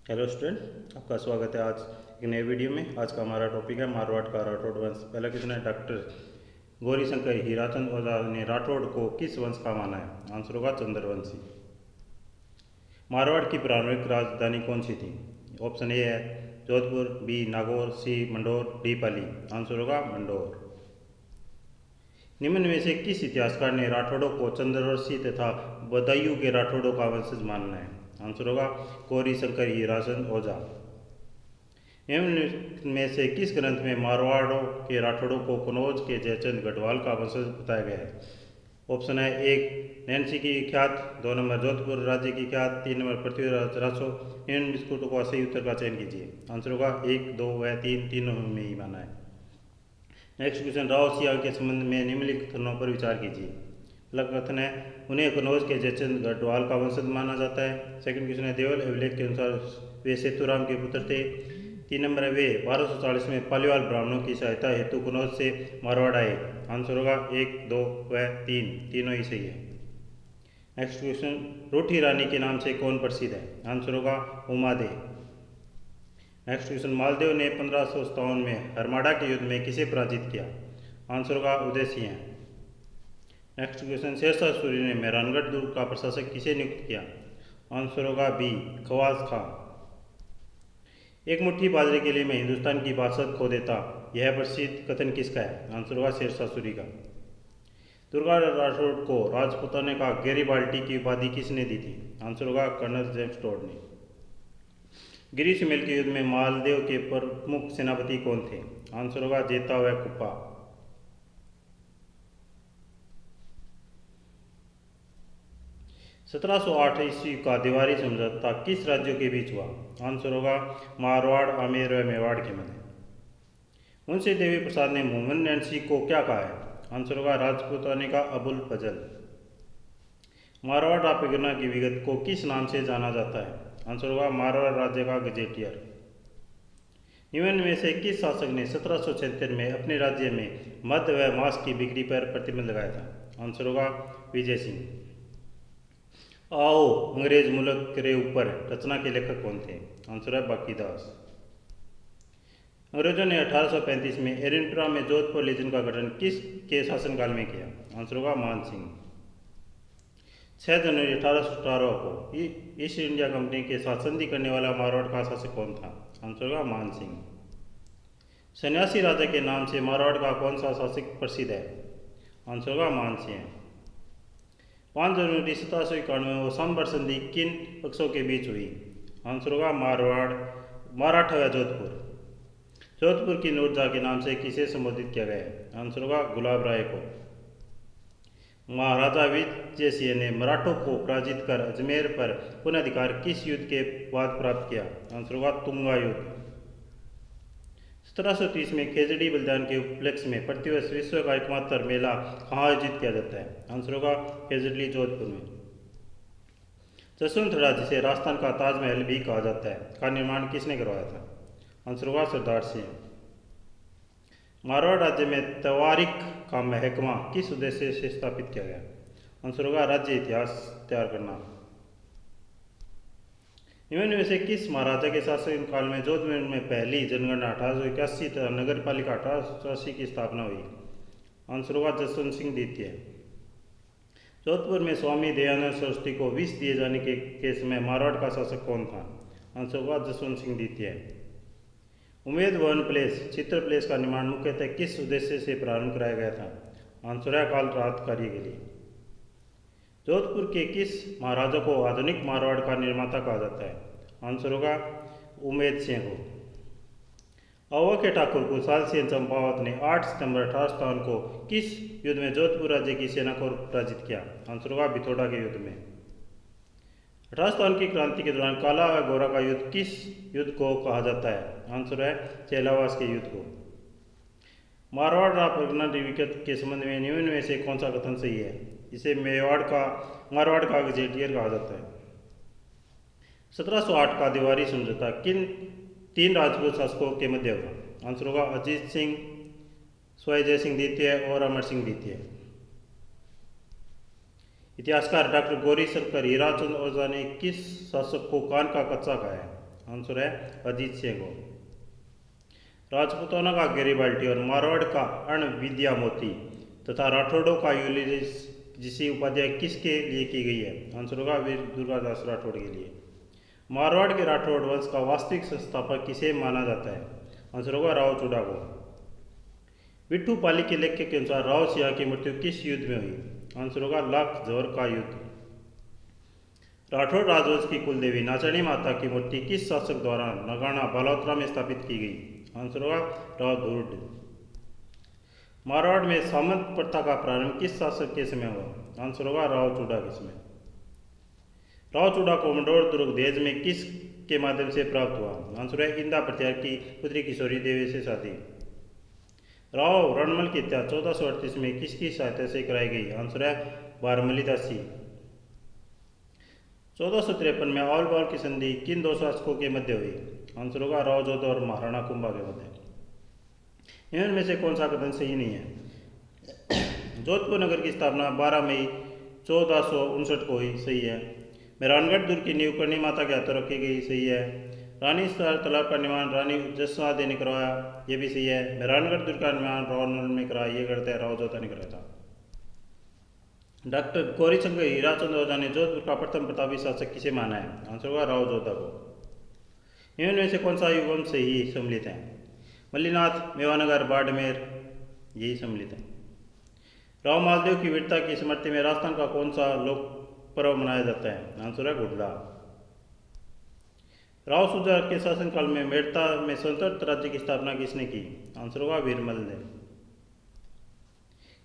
Hello student, आपका स्वागत है आज एक नए वीडियो में। आज का हमारा टॉपिक है मारवाड़ का राठौड़ वंश। पहला क्वेश्चन है, डॉक्टर गौरीशंकर हीराचंद ओझा ने राठौड़ को किस वंश का माना है? आंसर होगा चंद्रवंशी। मारवाड़ की प्रारंभिक राजधानी कौन सी थी? ऑप्शन ए है जोधपुर, बी नागौर, सी मंडोर, डी पाली। आंसर होगा मंडोर। निम्न में से किस इतिहासकार ने राठौड़ों को चंद्रवंशी तथा बदायूं के राठौड़ों का वंशज मानना है? आंसर होगा गौरीशंकर हीराचंद ओझा। निम्न में से किस ग्रंथ में मारवाड़ों के राठौड़ों को कनौज के जयचंद गढ़वाल का वंशज बताया गया है? ऑप्शन है एक नैन्सी की ख्यात, 2 नंबर जोधपुर राज्य की ख्यात, 3 नंबर पृथ्वीराज राठौर। इन बिस्कुटों का सही उत्तर का चयन कीजिए। आंसर होगा 1, 2 व 3, तीनों में ही माना है। नेक्स्ट क्वेश्चन, राव सिया के संबंध में निम्नलिखित कथनों पर विचार कीजिए। पहला कथन है उन्हें कनौज के जयचंद गढ़वाल का वंशज माना जाता है। सेकंड क्वेश्चन है देवल अभिलेख के अनुसार वे सेतुराम के पुत्र थे। 3 नंबर है वे 1240 में पालीवाल ब्राह्मणों की सहायता हेतु कनौज से मारवाड़ आए। आंसर होगा 1, 2 व 3, तीनों ही सही है। नेक्स्ट क्वेश्चन, रूठी रानी के नाम से कौन प्रसिद्ध है? आंसर होगा उमादे। नेक्स्ट क्वेश्चन, मालदेव ने 1557 में हरमाड़ा के युद्ध में किसे पराजित किया? आंसर होगा उदय सिंह। नेक्स्ट क्वेश्चन, शेरशाह सूरी ने मेहरानगढ़ दुर्ग का प्रशासक किसे नियुक्त किया? आंसर होगा बी खवास खां। एक मुट्ठी बाजरे के लिए मैं हिंदुस्तान की बादशाह खो देता, यह प्रसिद्ध कथन किसका है? आंसर होगा शेरशाह सूरी का। दुर्गा राठौड़ को राजपुताने का गैरीबाल्टी की उपाधि किसने दी थी? आंसर होगा कर्नल जेम्स टॉड ने। गिरी सुमेल के युद्ध में मालदेव के प्रमुख सेनापति कौन थे? आंसर होगा जेता व कुप्पा। 1708 ईस्वी का दिवारी समझौता किस राज्यों के बीच हुआ? आंसर होगा मारवाड़, आमेर व मेवाड़ के मध्य। मुंशी देवी प्रसाद ने मोहम्मद नैन्सी को क्या कहा है? आंसर होगा राजपूताने का अबुल फजल। मारवाड़ राजपिघलना की विगत को किस नाम से जाना जाता है? आंसर होगा मारवाड़ राज्य का गजेटियर। निम्न में से किस शासक ने 1776 में अपने राज्य में मद्य व मांस की बिक्री पर प्रतिबंध लगाया था? आंसर होगा विजय सिंह। आओ अंग्रेज मुल्क करे ऊपर रचना के लेखक कौन थे? आंसर है बाकीदास। अंग्रेजों ने 1835 में एडिनपुरा में जोधपुर लीजन का गठन किस के शासनकाल में किया? आंसर होगा मान सिंह। 6 जनवरी 1818 को ईस्ट इंडिया कंपनी के साथ संधि करने वाला मारवाड़ का शासक कौन था? आंसर होगा मान सिंह। सन्यासी राजा के नाम से मारवाड़ का कौन सा शासक प्रसिद्ध है? आंसर होगा मान सिंह। 5 जनवरी 1791 को सांबर संधि किन पक्षों के बीच हुई? आंसर होगा मारवाड़, मराठा व जोधपुर। जोधपुर की नूरजहाँ के नाम से किसे संबोधित किया गया है? आंसर होगा गुलाब राय को। महाराजा विजय सिंह ने मराठों को पराजित कर अजमेर पर पुनः अधिकार किस युद्ध के बाद प्राप्त किया? आंसर होगा तुंगा युद्ध। 1730 में खेजड़ी बलिदान के उपलक्ष्य में प्रतिवर्ष विश्व का एकमात्र मेला कहाँ आयोजित किया जाता है? आंसर होगा खेजड़ी जोधपुर में। जसवंतगढ़ जिसे राजस्थान का ताजमहल भी कहा जाता है का निर्माण किसने करवाया था? आंसर होगा सरदार सिंह। मारवाड़ राज्य में तवारीख का महकमा किस उद्देश्य से स्थापित किया गया? आंसर होगा राज्य इतिहास तैयार करना। निम्न में से किस महाराजा के शासन काल में जोधपुर में पहली जनगणना 1881 तथा नगर पालिका 1888 की स्थापना हुई? आंसर होगा जसवंत सिंह द्वितीय। जोधपुर में स्वामी दयानंद सरस्वती को विष दिए जाने के समय मारवाड़ का शासक कौन था? आंसर होगा जसवंत सिंह द्वितीय। उम्मेद भवन प्लेस चित्र प्लेस का निर्माण मुख्यतः किस उद्देश्य से प्रारंभ कराया गया था? आंसर है काल रात कार्य के लिए। जोधपुर के किस महाराजा को आधुनिक मारवाड़ का निर्माता कहा जाता है? आंसर होगा उमेद सिंह को। अवध के ठाकुर कुशाल सिंह चंपावत ने 8 सितंबर 1857 को किस युद्ध में जोधपुर राज्य की सेना को पराजित किया? आंसर होगा बिथोड़ा के युद्ध में। 1857 की क्रांति के दौरान काला व गोरा का युद्ध किस युद्ध को कहा जाता है? आंसर है चेलावास के युद्ध को। मारवाड़ राजपिघलना विगत के संबंध में निम्न में से कौन सा कथन सही है? इसे मारवाड़ का गजेटियर कहा जाता है। 1708 का दिवारी समझौता किन 3 राजपूत शासकों के मध्य हुआ? आंसर होगा अजीत सिंह, स्वजय सिंह द्वितीय और अमर सिंह द्वितीय। इतिहासकार डॉक्टर गौरीशंकर हीराचंद ओझा ने किस शासक को कान का कच्चा कहा है? आंसर है अजीत सिंह को। राजपूतों का गैरिबाल्टी और मारवाड़ का अर्ण विद्या मोती तथा राठौड़ों का यूलिजिसी उपाध्याय किसके लिए की गई है? आंसर होगा वीर दुर्गादास राठौड़ के लिए। मारवाड़ के राठौड़ वंश का वास्तविक संस्थापक किसे माना जाता है? आंसर होगा राव चूड़ा को। विट्ठू पाली के लेख के अनुसार राव सिंह की मृत्यु किस युद्ध में हुई? आंसर होगा लाख जोर का युद्ध। राठौड़ राजवंश की कुलदेवी नाचनी माता की मूर्ति किस शासक द्वारा नगाना बालोतरा में स्थापित की गई? आंसर होगा राव धूर्ड। मारवाड़ में सामंत प्रथा का प्रारंभ किस शासक के समय हुआ? आंसर होगा राव चूड़ा के समय। राव चूड़ा को मंडोर दुर्ग देश में किस के माध्यम से प्राप्त हुआ? आंसर है इंदा प्रत्यार की पुत्री किशोरी देवी से शादी। राव रणमल की हत्या 1438 में किसकी सहायता से कराई गई? आंसर है बारमली दासी। 1453 में औल बाल की संधि किन दो शासकों के मध्य हुई? आंसर होगा राव जोधा और महाराणा कुंभा के मध्य। इनमें से कौन सा कथन सही नहीं है? जोधपुर नगर की स्थापना 12 मई 1459 को हुई, सही है। मेहरानगढ़ दुर्ग की नींव करणी माता के हाथों रखी गई, सही है। रानी स्तर तालाब का निर्माण रानी जसवादे ने करवाया, ये भी सही है। मेहरानगढ़ दुर्ग का निर्माण राव नल ने कराया, ये गलत है, राव जोधा ने कराया था। डॉक्टर गौरीशंकर हीराचंद ओझा ने जोधपुर का प्रथम प्रतापी शासक किसे माना है? आंसर होगा राव जोधा को। इनमें से कौन सा युगम सही सम्मिलित है? मल्लीनाथ, मेवानगर, बाड़मेर, यही सम्मिलित है। राव मालदेव की वीरता की स्मृति में राजस्थान का कौन सा लोक पर्व मनाया जाता है? आंसर है गुडला। राव सुजा के शासनकाल में मेड़ता में स्वतंत्र राज्य की स्थापना किसने की? आंसर होगा वीरमल ने।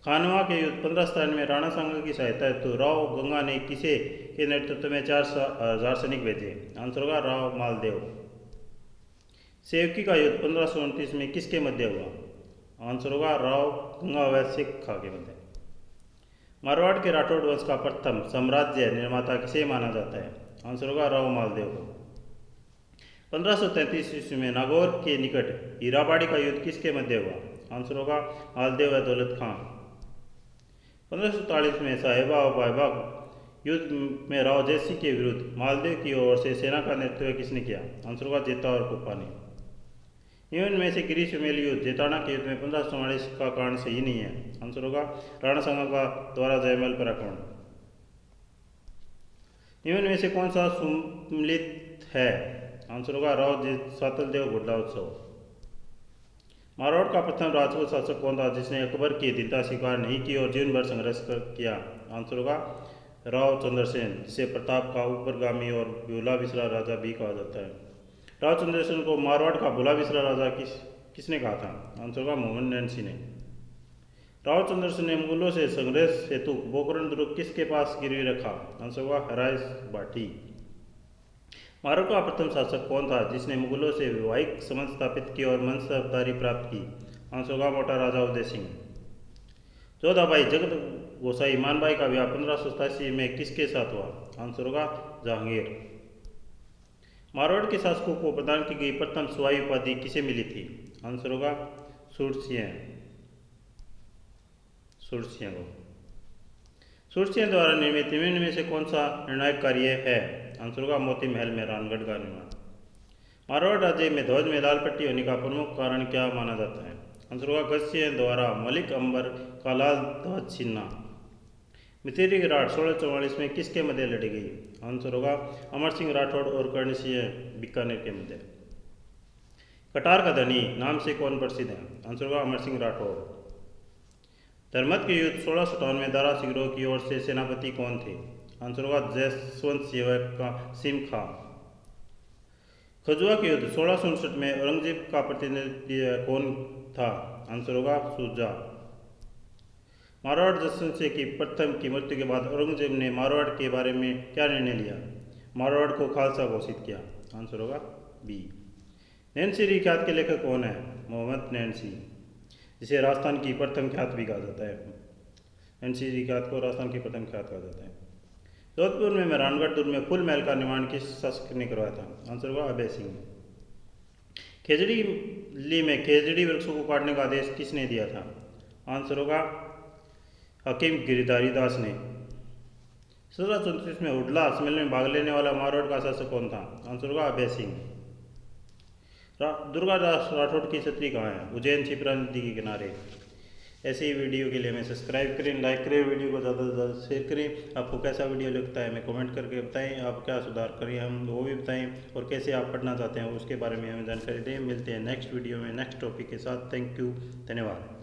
खानवा के युद्ध 1597 में राणा सांगा की सहायता हेतु राव गंगा ने किसे के नेतृत्व में 4000 सैनिक भेजे? आंसर होगा राव मालदेव। सेवकी का युद्ध 1529 में किसके मध्य हुआ? आंसर होगा राव गंगा व सिख खा के मध्य। मारवाड़ के राठौड़ वंश का प्रथम साम्राज्य निर्माता किसे माना जाता है? आंसर होगा राव मालदेव को। 1533 ईस्वी में नागौर के निकट हीराबाड़ी का युद्ध किसके मध्य हुआ? आंसर होगा मालदेव व दौलत खां। 1547 में साहिबा और बायबाग युद्ध में राव जयसिंह के विरुद्ध मालदेव की ओर से सेना का नेतृत्व किसने किया? आंसर होगा जेता और कुप्पा ने। इनमें से गिरी सुमेल युद्ध जेताना के युद्ध में 1544 का कारण सही नहीं है। आंसर होगा राणा सांगा का द्वारा जयमल पर आक्रमण। इनमें से कौन सा सम्मिलित है? आंसर होगा राव सातलदेव घोड़ला उत्सव। मारवाड़ का प्रथम राजपूत शासक कौन था जिसने अकबर की दीनता स्वीकार नहीं की और जीवन भर संघर्ष किया? आंसर होगा राव चंद्रसेन, जिसे प्रताप का ऊपरगामी और भोला बिसरा राजा भी कहा जाता है। राव चंद्रसेन को मारवाड़ का भोला बिसरा राजा किसने कहा था? आंसर होगा मोहम्मद नैन ने। राव चंद्रसेन ने मुगलों से संघर्ष हेतु पोखरण दुर्ग किसके पास गिरवी रखा? आंसर होगा हराइस बाटी। मारवाड़ का प्रथम शासक कौन था जिसने मुगलों से वैवाहिक संबंध स्थापित किए और मनसबदारी प्राप्त की? आंसर होगा मोटा राजा उदय सिंह। जोधाबाई जगत गोसाई मानबाई का विवाह 1587 में किसके साथ हुआ? आंसर होगा जहांगीर। मारवाड़ के शासकों को प्रदान की गई प्रथम सुवाई उपाधि किसे मिली थी? आंसर होगा सुरसिंह को। सुरसिंह द्वारा निर्मित निम्न में से कौन सा निर्णायक कार्य है? आंसर होगा मोती महल मेहरानगढ़ का निर्माण। मारवाड़ राज्य में ध्वज में लाल पट्टी होने का प्रमुख कारण क्या माना जाता है? आंसर होगा गजसिंह द्वारा मलिक अंबर का लाल ध्वज छीनना। मिथिरी की राठ 1644 में किसके मध्य लड़ी गई? आंसर होगा अमर सिंह राठौड़ और कर्ण सिंह बीकानेर के मध्य। कटार का धनी नाम से कौन प्रसिद्ध है? आंसर होगा अमर सिंह राठौड़। धर्मत के युद्ध 1657 में दारा सिंह की ओर से सेनापति कौन थे? आंसर होगा जसवंत सिंह का सिम खां। खजुआ के युद्ध 1659 में औरंगजेब का प्रतिनिधि कौन था? आंसर होगा सुजा। मारवाड़ जसवंत सिंह की प्रथम की मृत्यु के बाद औरंगजेब ने मारवाड़ के बारे में क्या निर्णय लिया? मारवाड़ को खालसा घोषित किया। आंसर होगा बी। नैनसी ख्यात के लेखक कौन है? मोहम्मद नैनसी, जिसे राजस्थान की प्रथम ख्यात भी कहा जाता है। नैनसी ख्यात को राजस्थान की प्रथम ख्यात कहा जाता है। जोधपुर में मेहरानगढ़ दुर्ग में फुल महल का निर्माण किस शासक ने करवाया था? आंसर होगा अभय सिंह। खेजड़ी में खेजड़ी वृक्षों को काटने का आदेश किसने दिया था? आंसर होगा हकीम गिरधारी दास ने। 1734 में हुडला सम्मेलन में भाग लेने वाला मारवाड़ का शासक कौन था? आंसर होगा अभय सिंह। दुर्गादास राठौड़ की छतरी कहाँ है? उज्जैन शिप्रा नदी के किनारे। ऐसे ही वीडियो के लिए हमें सब्सक्राइब करें, लाइक करें, वीडियो को ज़्यादा से ज़्यादा शेयर करें। आपको कैसा वीडियो लगता है हमें कमेंट करके बताएं, आप क्या सुधार करें हम वो भी बताएं, और कैसे आप पढ़ना चाहते हैं उसके बारे में हमें जानकारी दें। मिलते हैं नेक्स्ट वीडियो में नेक्स्ट टॉपिक के साथ। थैंक यू, धन्यवाद।